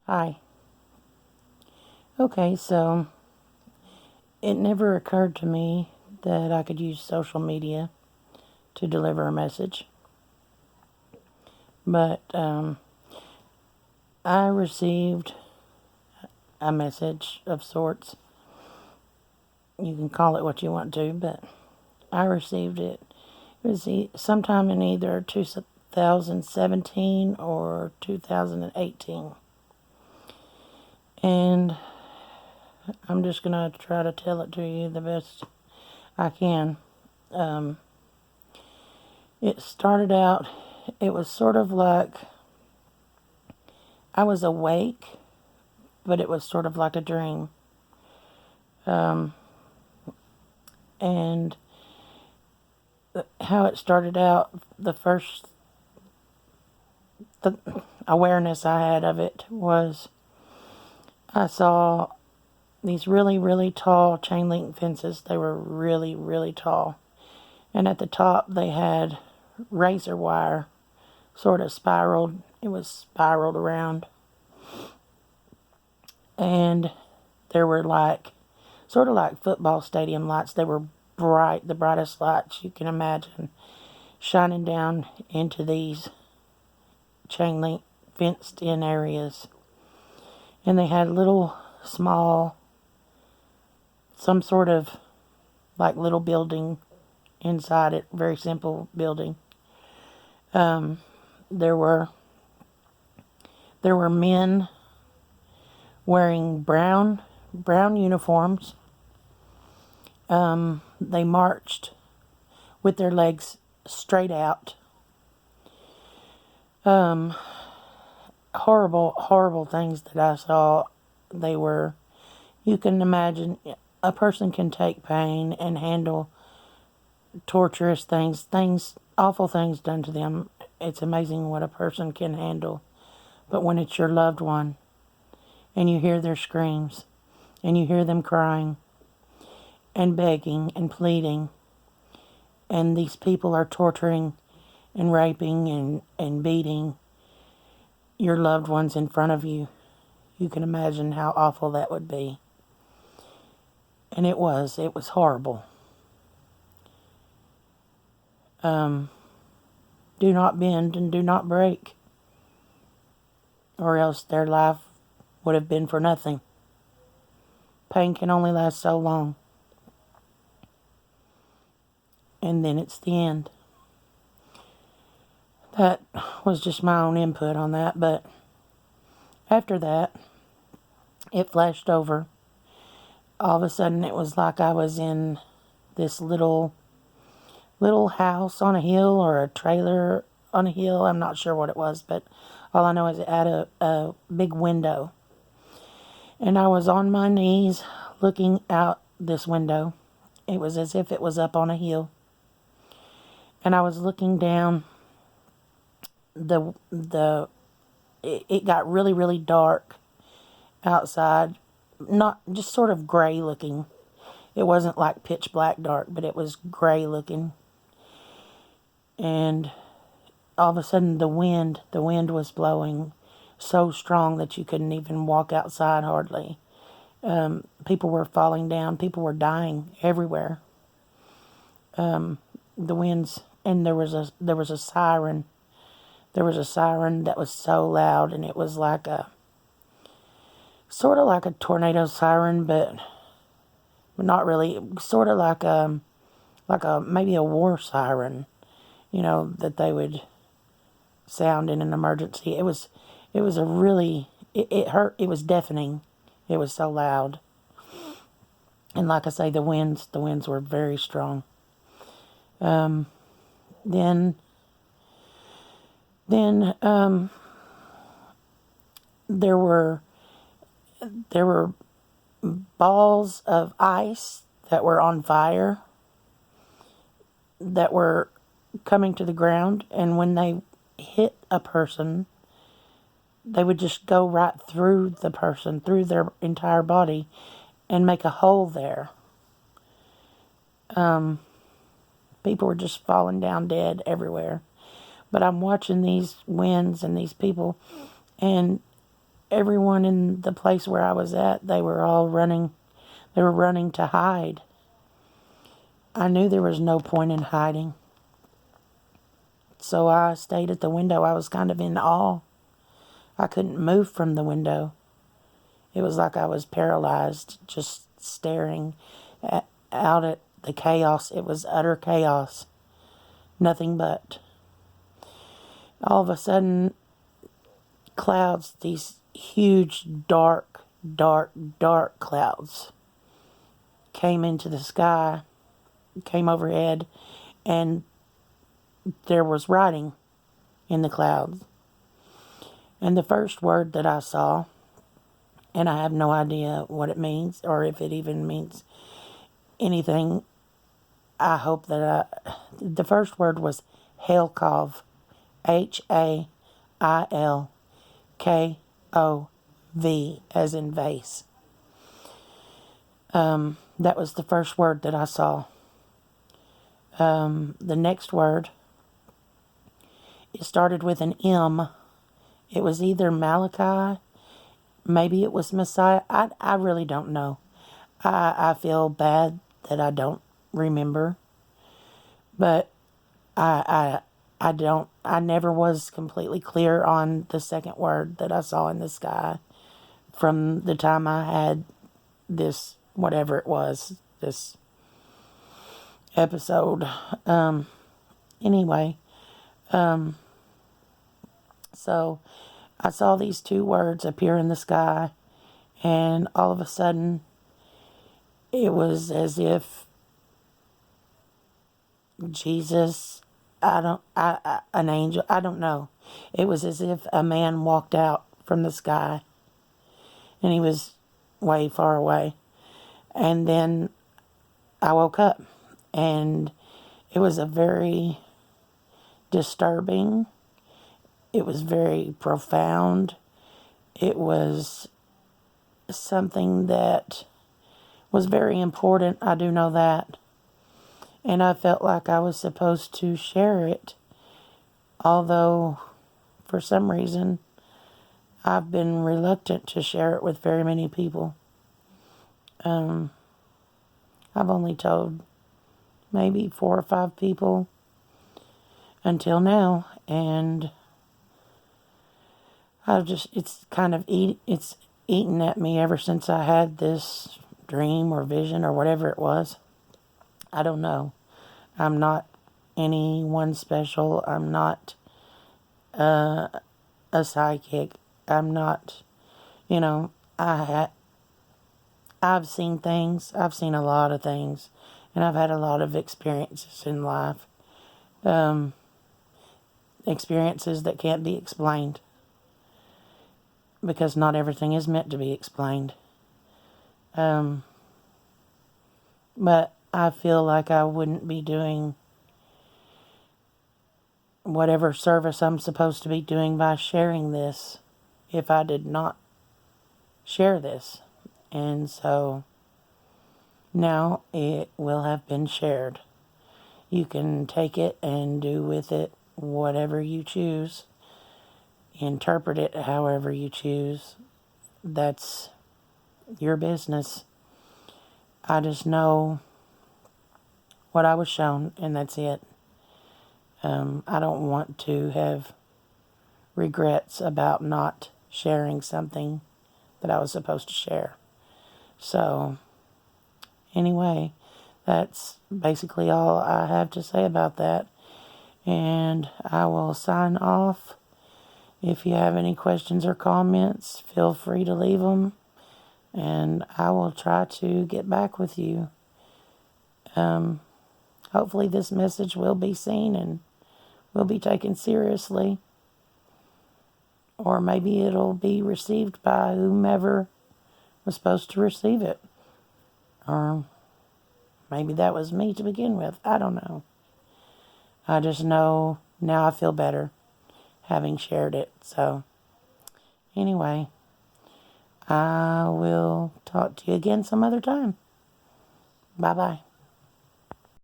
Hi. Okay, so it never occurred to me that I could use social media to deliver a message. But I received a message of sorts. You can call it what you want to, but I received it. It was sometime in either 2017 or 2018. And I'm just going to try to tell it to you the best I can. It started out, it was sort of like I was awake, but it was sort of like a dream. And how it started out, the awareness I had of it was I saw these really, really tall chain link fences. They were really, really tall. And at the top, they had razor wire sort of spiraled. It was spiraled around. And there were sort of like football stadium lights. They were bright, the brightest lights you can imagine, shining down into these chain link fenced in areas. And they had little small, some sort of like little building inside it, very simple building. There were men wearing brown uniforms. They marched with their legs straight out. Horrible, horrible things that I saw. They were, you can imagine, a person can take pain and handle torturous things, awful things done to them. It's amazing what a person can handle. But when it's your loved one, and you hear their screams, and you hear them crying, and begging, and pleading, and these people are torturing, and raping, and beating your loved ones in front of you, you can imagine how awful that would be. And it was horrible. Do not bend and do not break, or else their life would have been for nothing. Pain can only last so long, and then it's the end. That was just my own input on that, but after that, it flashed over. All of a sudden, it was like I was in this little house on a hill, or a trailer on a hill. I'm not sure what it was, but all I know is it had a big window. And I was on my knees looking out this window. It was as if it was up on a hill. And I was looking down. It got really, really dark outside. Not just sort of gray looking. It wasn't like pitch black dark, but it was gray looking. And all of a sudden the wind was blowing so strong that you couldn't even walk outside hardly. People were falling down. People were dying everywhere. The winds, and there was a siren. There was a siren that was so loud, and it was like sort of like a tornado siren, but not really. Sort of like maybe a war siren, that they would sound in an emergency. It was a really, it hurt. It was deafening. It was so loud. And like I say, the winds were very strong. Then there were balls of ice that were on fire that were coming to the ground, and when they hit a person, they would just go right through the person, through their entire body, and make a hole there. People were just falling down dead everywhere. But I'm watching these winds and these people, and everyone in the place where I was at, they were all running. They were running to hide. I knew there was no point in hiding. So I stayed at the window. I was kind of in awe. I couldn't move from the window. It was like I was paralyzed, just staring out at the chaos. It was utter chaos. Nothing but. All of a sudden, clouds, these huge, dark, dark, dark clouds came into the sky, came overhead, and there was writing in the clouds. And the first word that I saw, and I have no idea what it means or if it even means anything. I hope that the first word was Hailkov, Hailkov, as in vase. That was the first word that I saw. The next word, it started with an M. It was either Malachi, maybe it was Messiah. I really don't know. I feel bad that I don't remember. But I never was completely clear on the second word that I saw in the sky from the time I had this, whatever it was, this episode. Anyway, so I saw these two words appear in the sky, and all of a sudden, it was as if Jesus, an angel, I don't know. It was as if a man walked out from the sky, and he was way far away. And then I woke up, and it was a very disturbing, it was very profound, it was something that was very important, I do know that. And I felt like I was supposed to share it, although for some reason I've been reluctant to share it with very many people. I've only told maybe 4 or 5 people until now, and it's kind of it's eaten at me ever since I had this dream or vision or whatever it was. I don't know. I'm not anyone special. I'm not a psychic. I'm not, I've seen things. I've seen a lot of things. And I've had a lot of experiences in life. Experiences that can't be explained. Because not everything is meant to be explained. But I feel like I wouldn't be doing whatever service I'm supposed to be doing by sharing this if I did not share this. And so now it will have been shared. You can take it and do with it whatever you choose. Interpret it however you choose. That's your business. I just know what I was shown, and that's it. I don't want to have regrets about not sharing something that I was supposed to share. So, anyway, that's basically all I have to say about that. And I will sign off. If you have any questions or comments, feel free to leave them. And I will try to get back with you. Hopefully this message will be seen and will be taken seriously. Or maybe it'll be received by whomever was supposed to receive it. Or maybe that was me to begin with. I don't know. I just know now I feel better having shared it. So, anyway, I will talk to you again some other time. Bye-bye.